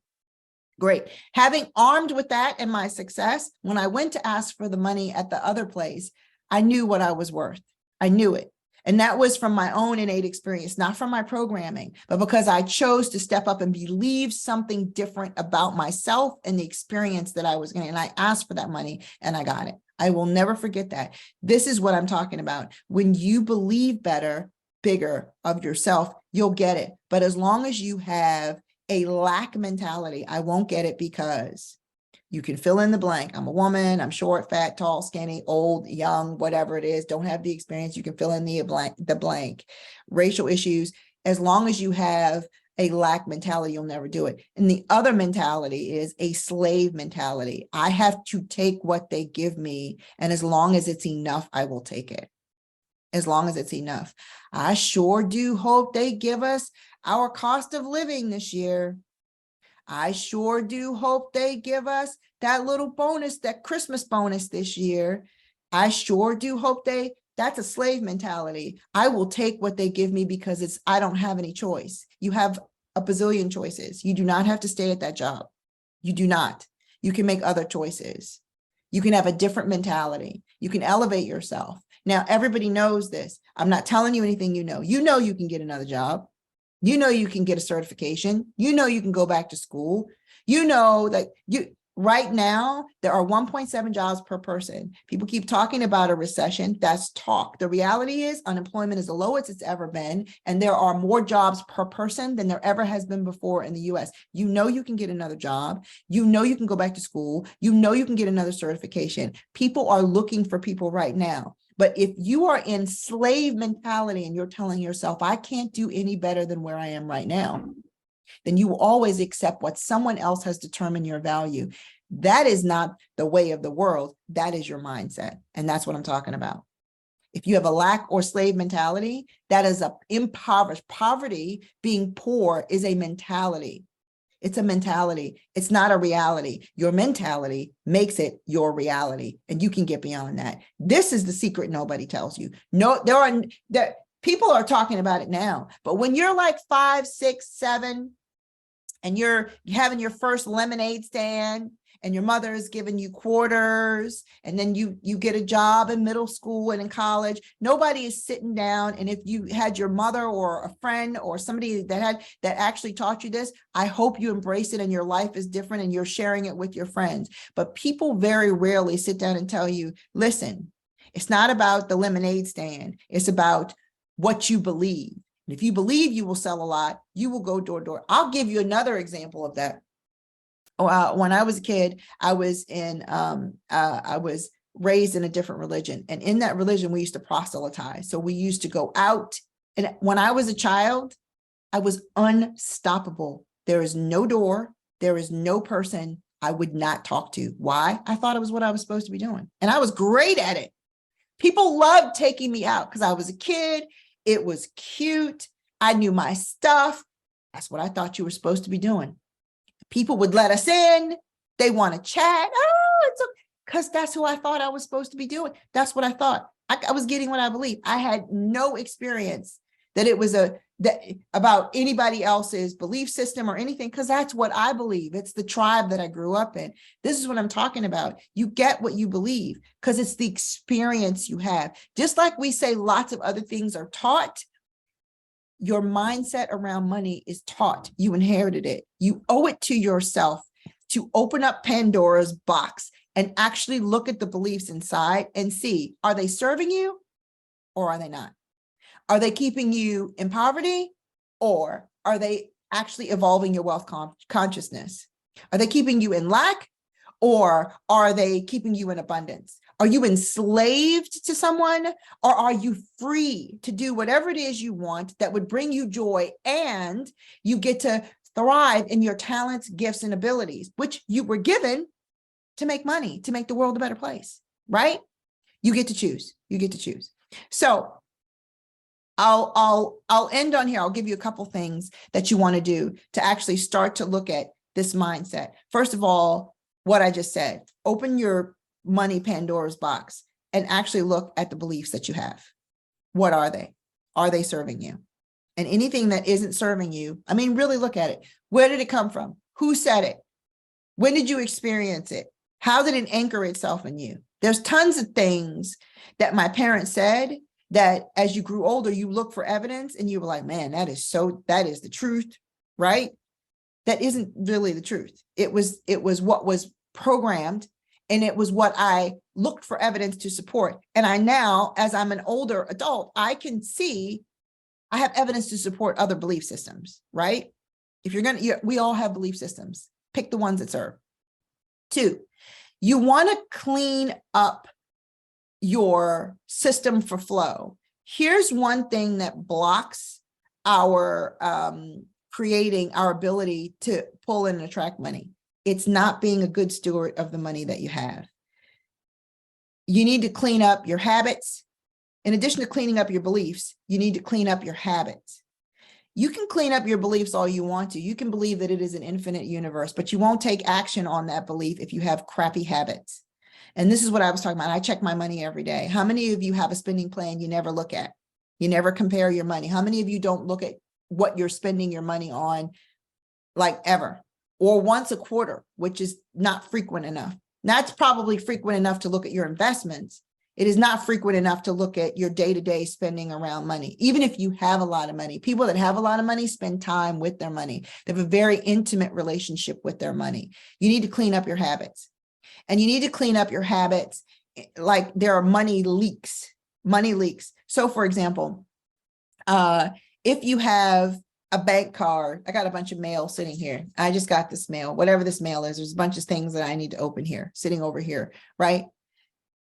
Great. Having armed with that and my success, when I went to ask for the money at the other place, I knew what I was worth. I knew it. And that was from my own innate experience, not from my programming, but because I chose to step up and believe something different about myself and the experience that I was getting. And I asked for that money and I got it. I will never forget that. This is what I'm talking about. When you believe better, bigger of yourself, you'll get it. But as long as you have a lack mentality, I won't get it, because you can fill in the blank. I'm a woman, I'm short, fat, tall, skinny, old, young, whatever it is, don't have the experience. You can fill in the blank. Racial issues. As long as you have a lack mentality, you'll never do it. And the other mentality is a slave mentality. I have to take what they give me, and as long as it's enough, I will take it. As long as it's enough. I sure do hope they give us our cost of living this year. I sure do hope they give us that little bonus, that Christmas bonus this year. I sure do hope that's a slave mentality. I will take what they give me because I don't have any choice. You have a bazillion choices. You do not have to stay at that job. You do not. You can make other choices. You can have a different mentality. You can elevate yourself. Now, everybody knows this. I'm not telling you anything you know. You know you can get another job. You know you can get a certification. You know you can go back to school. You know that right now, there are 1.7 jobs per person. People keep talking about a recession. That's talk. The reality is unemployment is the lowest it's ever been, and there are more jobs per person than there ever has been before in the US. You know you can get another job. You know you can go back to school. You know you can get another certification. People are looking for people right now. But if you are in slave mentality and you're telling yourself, I can't do any better than where I am right now, then you will always accept what someone else has determined your value. That is not the way of the world. That is your mindset. And that's what I'm talking about. If you have a lack or slave mentality, that is impoverished. Poverty, being poor, is a mentality. It's a mentality. It's not a reality. Your mentality makes it your reality, and you can get beyond that. This is the secret nobody tells you. No, people are talking about it now, but when you're like 5, 6, 7, and you're having your first lemonade stand, and your mother is giving you quarters, and then you get a job in middle school and in college, nobody is sitting down. And if you had your mother or a friend or somebody that actually taught you this, I hope you embrace it and your life is different and you're sharing it with your friends. But people very rarely sit down and tell you, listen, it's not about the lemonade stand. It's about what you believe. And if you believe you will sell a lot, you will go door to door. I'll give you another example of that. When I was a kid, I was raised in a different religion. And in that religion, we used to proselytize. So we used to go out. And when I was a child, I was unstoppable. There is no door. There is no person I would not talk to. Why? I thought it was what I was supposed to be doing. And I was great at it. People loved taking me out because I was a kid. It was cute. I knew my stuff. That's what I thought you were supposed to be doing. People would let us in. They want to chat. Oh, it's because that's who I thought I was supposed to be doing. That's what I thought. I was getting what I believed. I had no experience that it was about anybody else's belief system or anything, because that's what I believe. It's the tribe that I grew up in. This is what I'm talking about. You get what you believe because it's the experience you have. Just like we say lots of other things are taught, your mindset around money is taught. You inherited it. You owe it to yourself to open up Pandora's box and actually look at the beliefs inside and see, are they serving you or are they not? Are they keeping you in poverty or are they actually evolving your wealth consciousness? Are they keeping you in lack or are they keeping you in abundance? Are you enslaved to someone or are you free to do whatever it is you want that would bring you joy, and you get to thrive in your talents, gifts, and abilities, which you were given to make money, to make the world a better place, right? You get to choose. You get to choose. So I'll end on here. I'll give you a couple things that you want to do to actually start to look at this mindset. First of all, what I just said, open your money Pandora's box and actually look at the beliefs that you have. What are they? Are they serving you? And anything that isn't serving you, I mean, really look at it. Where did it come from? Who said it? When did you experience it? How did it anchor itself in you? There's tons of things that my parents said that as you grew older, you look for evidence and you were like, man, that is the truth, right? That isn't really the truth. It was what was programmed, and it was what I looked for evidence to support. And I now, as I'm an older adult, I can see I have evidence to support other belief systems, right? If you're going to, we all have belief systems. Pick the ones that serve. 2, you want to clean up your system for flow. Here's one thing that blocks our creating our ability to pull in and attract money. It's not being a good steward of the money that you have. You need to clean up your habits. In addition to cleaning up your beliefs, you need to clean up your habits. You can clean up your beliefs all you want to. You can believe that it is an infinite universe, but you won't take action on that belief if you have crappy habits. And this is what I was talking about. I check my money every day. How many of you have a spending plan you never look at? You never compare your money. How many of you don't look at what you're spending your money on, like ever, or once a quarter, which is not frequent enough? That's probably frequent enough to look at your investments. It is not frequent enough to look at your day-to-day spending around money. Even if you have a lot of money, people that have a lot of money spend time with their money. They have a very intimate relationship with their money. You need to clean up your habits. And you need to clean up your habits like there are money leaks. So for example, if you have a bank card, I got a bunch of mail sitting here. I just got this mail, whatever this mail is, there's a bunch of things that I need to open here, sitting over here, right?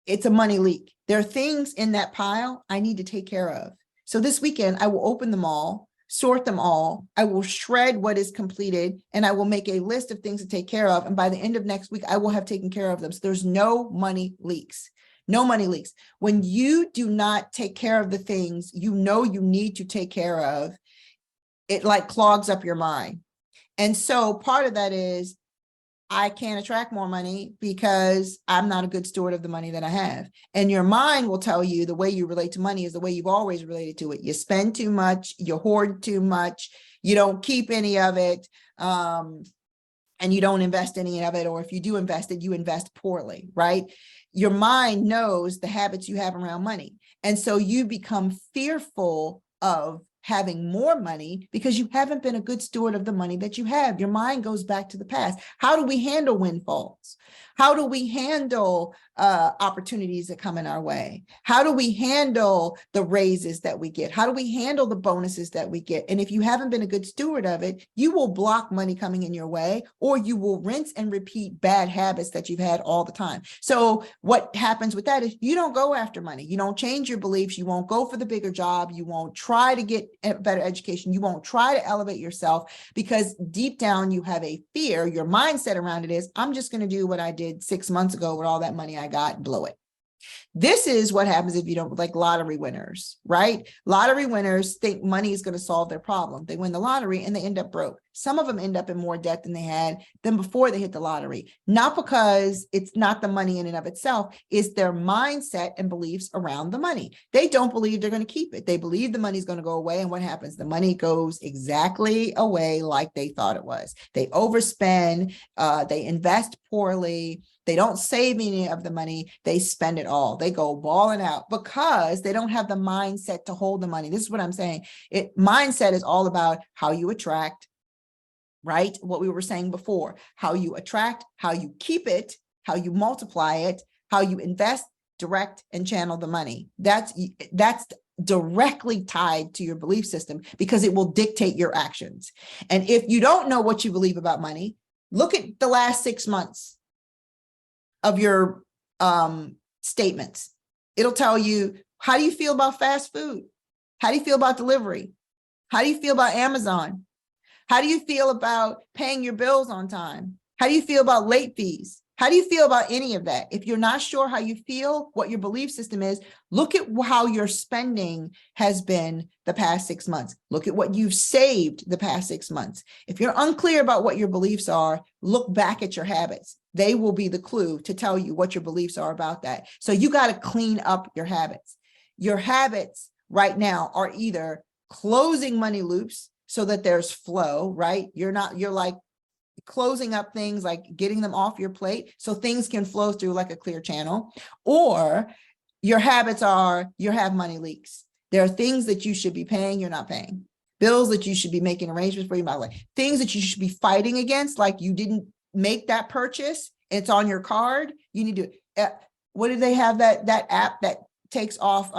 It's a money leak. There are things in that pile I need to take care of. So this weekend, I will open them all, sort them all. I will shred what is completed, and I will make a list of things to take care of. And by the end of next week, I will have taken care of them. So there's no money leaks. No money leaks. When you do not take care of the things you know you need to take care of, it like clogs up your mind. And so part of that is I can't attract more money because I'm not a good steward of the money that I have. And your mind will tell you the way you relate to money is the way you've always related to it. You spend too much, you hoard too much, you don't keep any of it, and you don't invest any of it. Or if you do invest it, you invest poorly, right? Your mind knows the habits you have around money. And so you become fearful of having more money because you haven't been a good steward of the money that you have. Your mind goes back to the past. How do we handle windfalls? How do we handle opportunities that come in our way? How do we handle the raises that we get? How do we handle the bonuses that we get? And if you haven't been a good steward of it, you will block money coming in your way, or you will rinse and repeat bad habits that you've had all the time. So what happens with that is you don't go after money. You don't change your beliefs. You won't go for the bigger job. You won't try to get a better education. You won't try to elevate yourself because deep down you have a fear. Your mindset around it is, I'm just going to do what I did 6 months ago with all that money I got and blow it. This is what happens if you don't, like lottery winners, right? Lottery winners think money is going to solve their problem. They win the lottery and they end up broke. Some of them end up in more debt than they had than before they hit the lottery. Not because it's not the money in and of itself, it's their mindset and beliefs around the money. They don't believe they're going to keep it. They believe the money's going to go away. And what happens? The money goes exactly away like they thought it was. They overspend, they invest poorly. They don't save any of the money. They spend it all. They go balling out because they don't have the mindset to hold the money. This is what I'm saying. Mindset is all about how you attract, right? What we were saying before, how you attract, how you keep it, how you multiply it, how you invest, direct, and channel the money. That's directly tied to your belief system because it will dictate your actions. And if you don't know what you believe about money, look at the last 6 months of your statements. It'll tell you, how do you feel about fast food? How do you feel about delivery? How do you feel about Amazon? How do you feel about paying your bills on time? How do you feel about late fees? How do you feel about any of that? If you're not sure how you feel, what your belief system is, look at how your spending has been the past 6 months. Look at what you've saved the past 6 months. If you're unclear about what your beliefs are, look back at your habits. They will be the clue to tell you what your beliefs are about that. So you got to clean up your habits. Your habits right now are either closing money loops so that there's flow, right? You're like closing up things, like getting them off your plate so things can flow through like a clear channel. Or your habits are, you have money leaks. There are things that you should be paying, you're not paying. Bills that you should be making arrangements for, you might like. Things that you should be fighting against, like you didn't make that purchase, it's on your card, you need to, what do they have, that app that takes off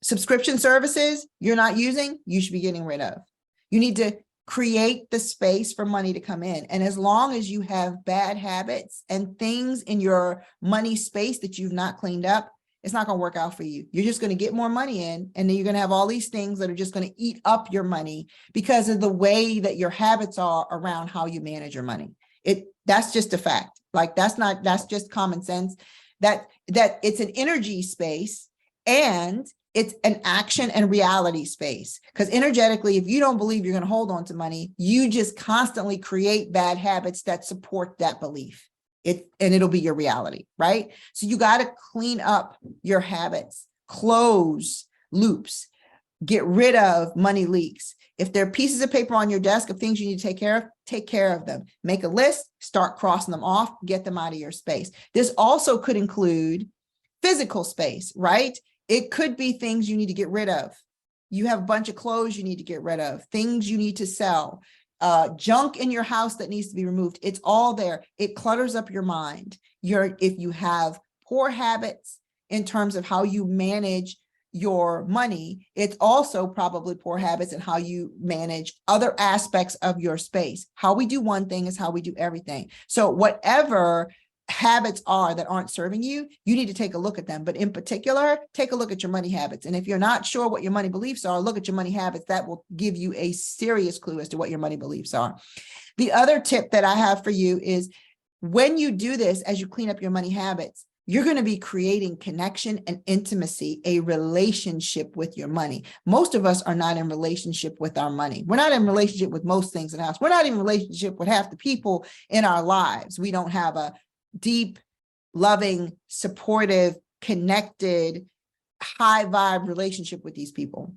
subscription services you're not using, you should be getting rid of. You need to create the space for money to come in. And as long as you have bad habits and things in your money space that you've not cleaned up, it's not going to work out for you. You're just going to get more money in, and then you're going to have all these things that are just going to eat up your money because of the way that your habits are around how you manage your money. That's just a fact. Like that's just common sense. That it's an energy space and it's an action and reality space. Because energetically, if you don't believe you're going to hold on to money, you just constantly create bad habits that support that belief. It'll be your reality, right? So you got to clean up your habits, close loops, get rid of money leaks. If there are pieces of paper on your desk of things you need to take care of them. Make a list, start crossing them off, get them out of your space. This also could include physical space, right? It could be things you need to get rid of. You have a bunch of clothes you need to get rid of, things you need to sell, junk in your house that needs to be removed. It's all there. It clutters up your mind. If you have poor habits in terms of how you manage your money, it's also probably poor habits in how you manage other aspects of your space. How we do one thing is how we do everything. So whatever habits are that aren't serving you, you need to take a look at them. But in particular, take a look at your money habits. And if you're not sure what your money beliefs are, look at your money habits. That will give you a serious clue as to what your money beliefs are. The other tip that I have for you is when you do this, as you clean up your money habits, you're going to be creating connection and intimacy, a relationship with your money. Most of us are not in relationship with our money. We're not in relationship with most things in the house. We're not in relationship with half the people in our lives. We don't have a deep, loving, supportive, connected, high vibe relationship with these people.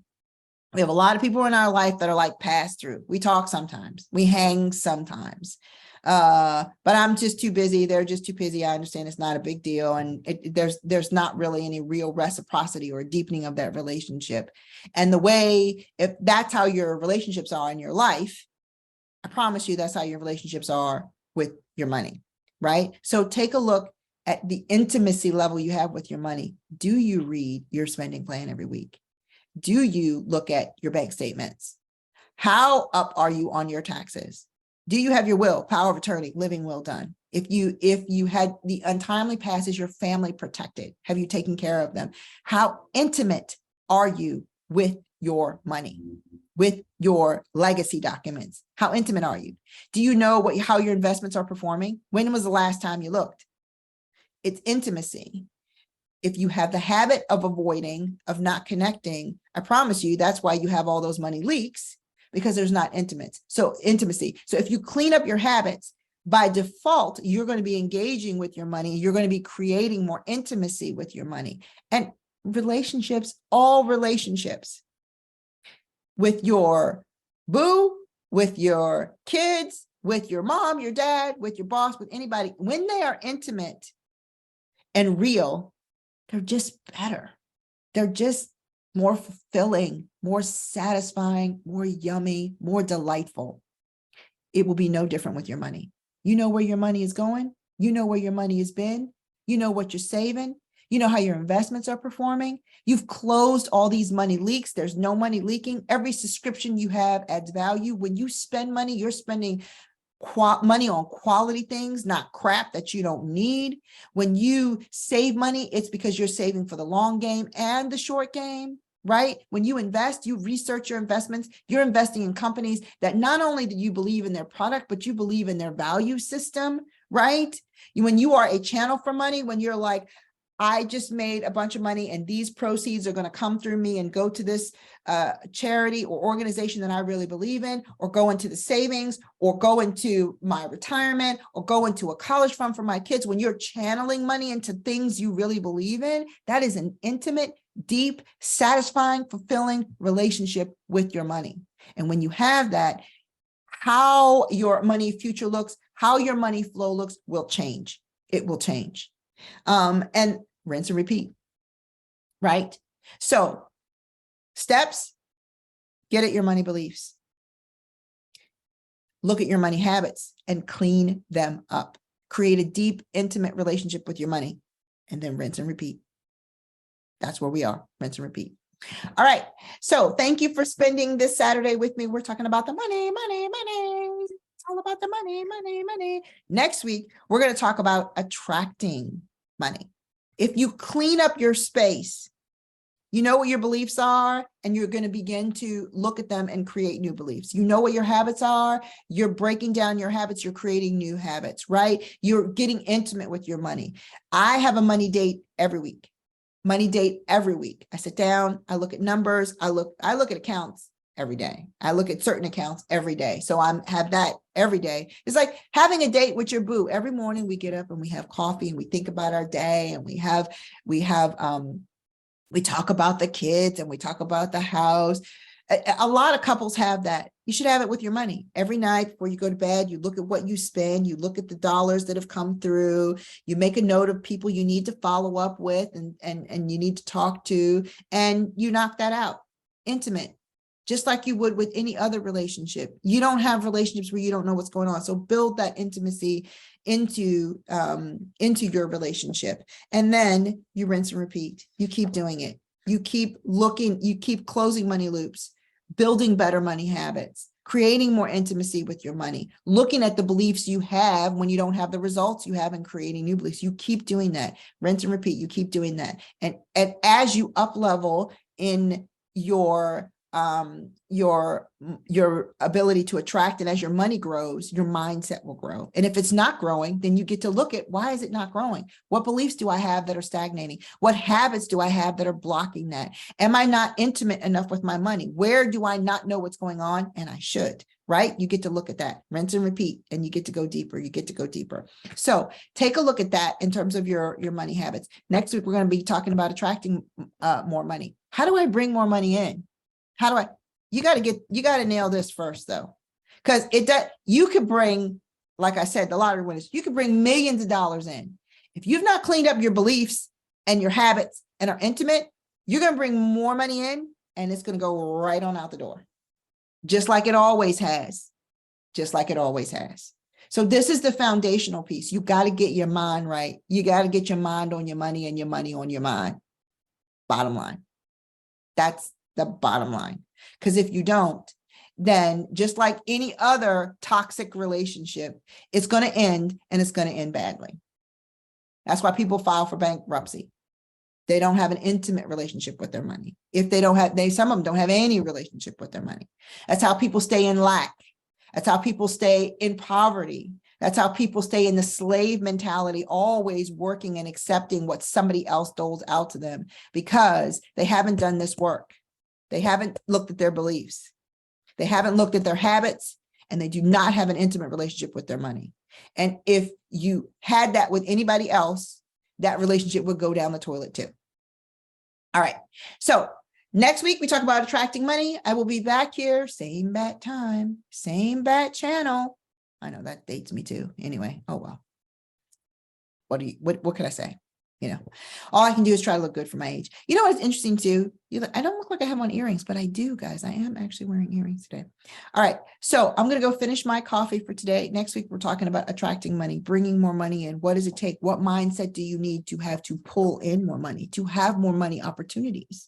We have a lot of people in our life that are like pass through. We talk sometimes, we hang sometimes. But I'm just too busy. They're just too busy. I understand it's not a big deal. And there's not really any real reciprocity or deepening of that relationship. And if that's how your relationships are in your life, I promise you that's how your relationships are with your money, right? So take a look at the intimacy level you have with your money. Do you read your spending plan every week? Do you look at your bank statements? How up are you on your taxes? Do you have your will, power of attorney, living will done? If you had the untimely passes, your family protected? Have you taken care of them? How intimate are you with your money, with your legacy documents? How intimate are you? Do you know how your investments are performing? When was the last time you looked? It's intimacy. If you have the habit of avoiding, of not connecting, I promise you that's why you have all those money leaks, because there's not intimacy. So if you clean up your habits, by default, you're going to be engaging with your money. You're going to be creating more intimacy with your money. And relationships, all relationships, with your boo, with your kids, with your mom, your dad, with your boss, with anybody, when they are intimate and real, they're just better. They're just more fulfilling, more satisfying, more yummy, more delightful. It will be no different with your money. You know where your money is going. You know where your money has been. You know what you're saving. You know how your investments are performing. You've closed all these money leaks. There's no money leaking. Every subscription you have adds value. When you spend money, you're spending money on quality things, not crap that you don't need. When you save money, it's because you're saving for the long game and the short game, right? When you invest, you research your investments. You're investing in companies that not only do you believe in their product, but you believe in their value system, right? When you are a channel for money, when you're like, I just made a bunch of money and these proceeds are going to come through me and go to this charity or organization that I really believe in, or go into the savings, or go into my retirement, or go into a college fund for my kids. When you're channeling money into things you really believe in, that is an intimate, deep, satisfying, fulfilling relationship with your money. And when you have that, how your money future looks, how your money flow looks will change. It will change. And rinse and repeat, right? So steps, get at your money beliefs. Look at your money habits and clean them up. Create a deep, intimate relationship with your money, and then rinse and repeat. That's where we are, rinse and repeat. All right. So thank you for spending this Saturday with me. We're talking about the money. It's all about the money. Next week, we're going to talk about attracting money. If you clean up your space, you know what your beliefs are, and you're going to begin to look at them and create new beliefs. You know what your habits are. You're breaking down your habits. You're creating new habits, right? You're getting intimate with your money. I have a money date every week. Money date every week. I sit down, I look at numbers, I look at accounts every day. I look at certain accounts every day. So I have that every day. It's like having a date with your boo. Every morning we get up and we have coffee and we think about our day, and we talk about the kids and we talk about the house. A lot of couples have that. You should have it with your money. Every night before you go to bed, you look at what you spend, you look at the dollars that have come through, you make a note of people you need to follow up with and you need to talk to, and you knock that out. Intimate, just like you would with any other relationship. You don't have relationships where you don't know what's going on. So build that intimacy into your relationship, and then you rinse and repeat. You keep doing it. You keep looking, you keep closing money loops, building better money habits, creating more intimacy with your money, looking at the beliefs you have when you don't have the results you have, and creating new beliefs. You keep doing that. Rinse and repeat. You keep doing that. And as you up level in your ability to attract, and as your money grows, your mindset will grow. And if it's not growing, then you get to look at, why is it not growing? What beliefs do I have that are stagnating? What habits do I have that are blocking that? Am I not intimate enough with my money? Where do I not know what's going on? And I should, right? You get to look at that, rinse and repeat, and you get to go deeper. You get to go deeper. So take a look at that in terms of your money habits. Next week, we're going to be talking about attracting more money. How do I bring more money in? How do you got to nail this first though, because you could bring, like I said, the lottery winners, you could bring millions of dollars in. If you've not cleaned up your beliefs and your habits and are intimate, you're going to bring more money in, and it's going to go right on out the door. Just like it always has. So this is the foundational piece. You got to get your mind right. You got to get your mind on your money and your money on your mind. Bottom line. That's the bottom line. Because if you don't, then just like any other toxic relationship, it's going to end, and it's going to end badly. That's why people file for bankruptcy. They don't have an intimate relationship with their money. If they don't have, some of them don't have any relationship with their money. That's how people stay in lack. That's how people stay in poverty. That's how people stay in the slave mentality, always working and accepting what somebody else doles out to them, because they haven't done this work. They haven't looked at their beliefs. They haven't looked at their habits, and they do not have an intimate relationship with their money. And if you had that with anybody else, that relationship would go down the toilet too. All right. So next week, we talk about attracting money. I will be back here, same bat time, same bat channel. I know that dates me too. Anyway, oh well. What can I say? You know, all I can do is try to look good for my age. You know what's interesting too? I don't look like I have on earrings, but I do, guys. I am actually wearing earrings today. All right. So I'm going to go finish my coffee for today. Next week, we're talking about attracting money, bringing more money in. What does it take? What mindset do you need to have to pull in more money, to have more money opportunities,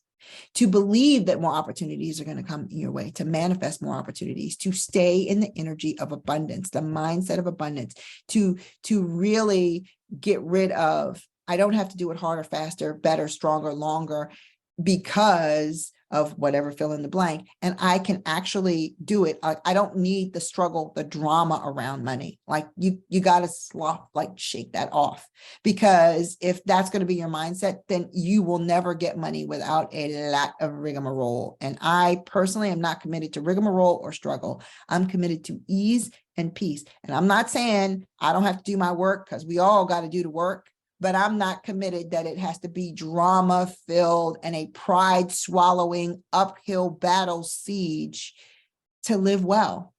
to believe that more opportunities are going to come your way, to manifest more opportunities, to stay in the energy of abundance, the mindset of abundance, to really get rid of, I don't have to do it harder, faster, better, stronger, longer, because of whatever, fill in the blank. And I can actually do it. I don't need the struggle, the drama around money. Like you got to shake that off, because if that's going to be your mindset, then you will never get money without a lot of rigmarole. And I personally am not committed to rigmarole or struggle. I'm committed to ease and peace. And I'm not saying I don't have to do my work, because we all got to do the work. But I'm not committed that it has to be drama filled and a pride swallowing uphill battle siege to live well.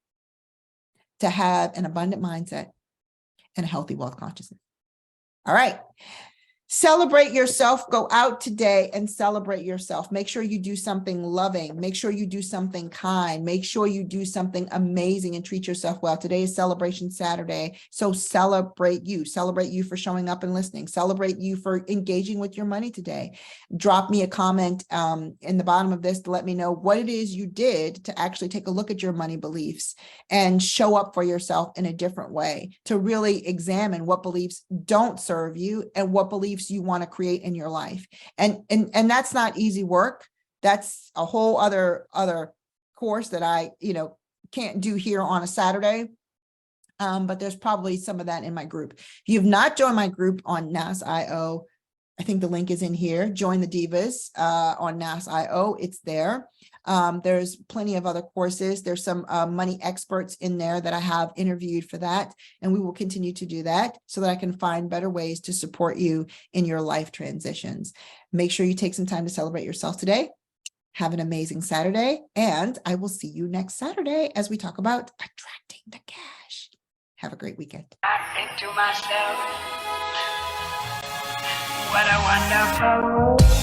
to have an abundant mindset and a healthy wealth consciousness. All right. Celebrate yourself. Go out today and celebrate yourself. Make sure you do something loving. Make sure you do something kind. Make sure you do something amazing and treat yourself well. Today is Celebration Saturday. So celebrate you. Celebrate you for showing up and listening. Celebrate you for engaging with your money today. Drop me a comment in the bottom of this to let me know what it is you did to actually take a look at your money beliefs and show up for yourself in a different way, to really examine what beliefs don't serve you and what beliefs you want to create in your life. And that's not easy work. That's a whole other course that I, can't do here on a Saturday. But there's probably some of that in my group. If you have not joined my group on NAS.io, I think the link is in here. Join the Divas on NAS.io. It's there. There's plenty of other courses. There's some money experts in there that I have interviewed for that. And we will continue to do that so that I can find better ways to support you in your life transitions. Make sure you take some time to celebrate yourself today. Have an amazing Saturday. And I will see you next Saturday as we talk about attracting the cash. Have a great weekend. I think to myself, what a wonderful world.